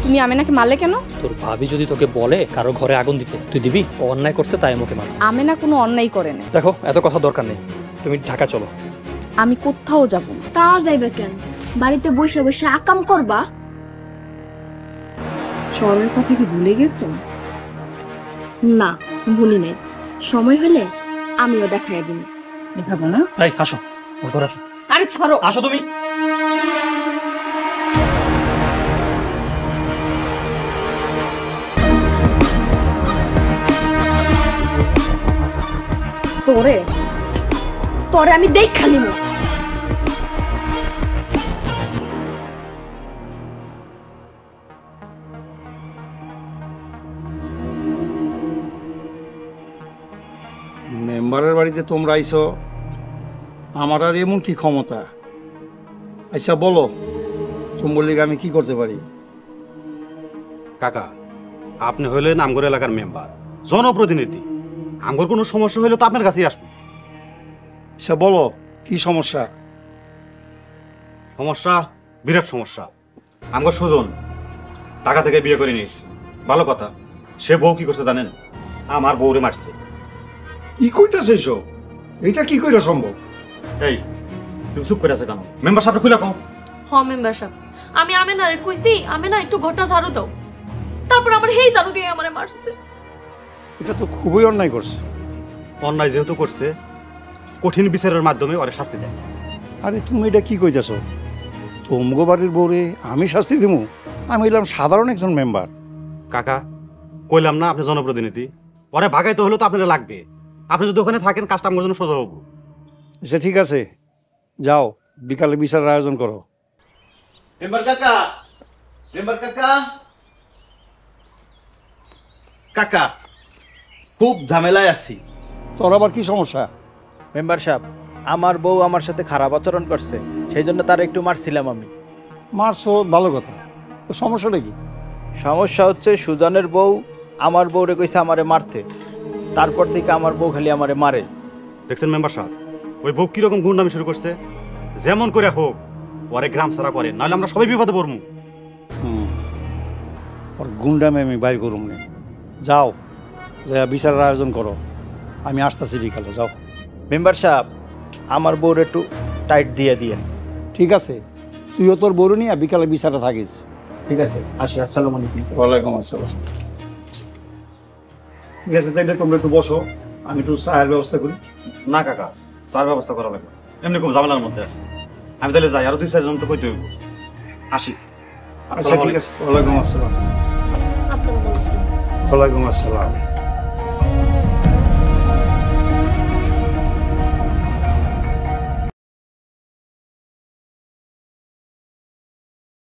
তুমি আমেনাকে মারলে কেন? তোর ভাবি যদি তোকে বলে কারো ঘরে আগুন দিতে, তুই দিবি? ও অন্যায় করছে তাই মুখে মারছে। আমেনা কোনো অন্যায় করে না। দেখো এত কথা দরকার নেই, তুমি ঢাকা চলো। আমি কোথাও যাব না। তা যাইবে কেন? বাড়িতে বসে বসে আকাম করবা? শহরের কথা কি ভুলে গেছো? না, ভুলি নাই। সময় হলে আমিও দেখাই দিব। দেখাবো না? তাই আসো, ঘরে আসো। আরে ছাড়ো। আসো তুমি। তোরে তোরে আমি দেখা নিব। মেম্বারের বাড়িতে তোমরা আইছো, আমার আর এমন কি ক্ষমতা? আচ্ছা বলো, তোমার লিগে আমি কি করতে পারি? কাকা, আপনি হইলেন আমগর এলাকার মেম্বার, জনপ্রতিনিধি। আমগর কোনো সমস্যা হইলে তো আপনার কাছেই আসবো। আচ্ছা বলো, কি সমস্যা? সমস্যা, বিরাট সমস্যা। আমগর সুজন টাকা থেকে বিয়ে করে নিয়েছে, ভালো কথা। সে বউ কি করছে জানেন? আমার বউরে মারছে। কি কইতাছ এইসব? এটা কি কইরা সম্ভব? এই তুমি চুপ করে আছে কেন? মেম্বার সাহেব খুলে কও। মেম্বার সাহেব, আমি আমেনারে কইছি আমেনা একটু ঘরটা ঝাড়ু দাও, তারপর আমার হেই ঝাড়ু দিয়ে আমারে মারছে। এটা তো খুবই অন্যায় করছে। অন্যায় যেহেতু করছে, কঠিন বিচারের মাধ্যমে ওরে শাস্তি দেয়। আরে তুমি এটা কি কইতাছ? তোমগো বাড়ির বউরে আমি শাস্তি দিমু? আমি হইলাম সাধারণ একজন মেম্বার। কাকা, কইলাম না আপনি জনপ্রতিনিধি, ওরে ভাগাইতে হলেও তো আপনারা লাগবে। আপনি যদি ওখানে থাকেন, কাজটা আমার জন্য সোজা হবো। আচ্ছা ঠিক আছে, যাও বিকালে বিচারের আয়োজন করো। মেম্বার কাকা, মেম্বার কাকা, কাকা খুব ঝামেলায় আছি। তোর আবার কি সমস্যা? মেম্বার সাহেব, আমার বউ আমার সাথে খারাপ আচরণ করছে, সেই জন্য তার একটু মারছিলাম আমি। মারছো, ভালো কথা, তো সমস্যাটা কি? সমস্যা হচ্ছে সুজনের বউ আমার বউরে কইছে আমারে মারতে, তারপর থেকে আমার বউ খালি আমারে মারে। দেখছেন মেম্বার সাহেব, ওই বউ কিরকম গুন্ডামি শুরু করছে। যেমন করে হোক ওরে গ্রাম ছাড়া করে, নাহলে আমরা সবাই বিপদে পড়বো। ওর গুন্ডামে আমি বাইর করুম নে। যাও, যা বিচারের আয়োজন করো, আমি আসতেছি বিকালে। যাও। মেম্বার সাহেব, আমার বউর একটু টাইট দিয়ে দিয়েন। ঠিক আছে, তুইও তোর বড় নিয়ে বিকালে বিচারে থাকিস। ঠিক আছে, আসি। আসসালামু আলাইকুম। ওয়ালাইকুম আসসালাম। ঠিক আছে, তাইলে তোমরা একটু বসো, আমি একটু চায়ের ব্যবস্থা করি। না কাকা, স্যার ব্যবস্থা করা লাগবে, এমনি খুব ঝামেলার মধ্যে আছে। আমি তাহলে যাই, আরো 2-4 জন তো কইতে হইব। আসি। আচ্ছা ঠিক আছে, ওয়ালাইকুম আসসালাম। আসসালামু আলাইকুম। ওয়ালাইকুম আসসালাম।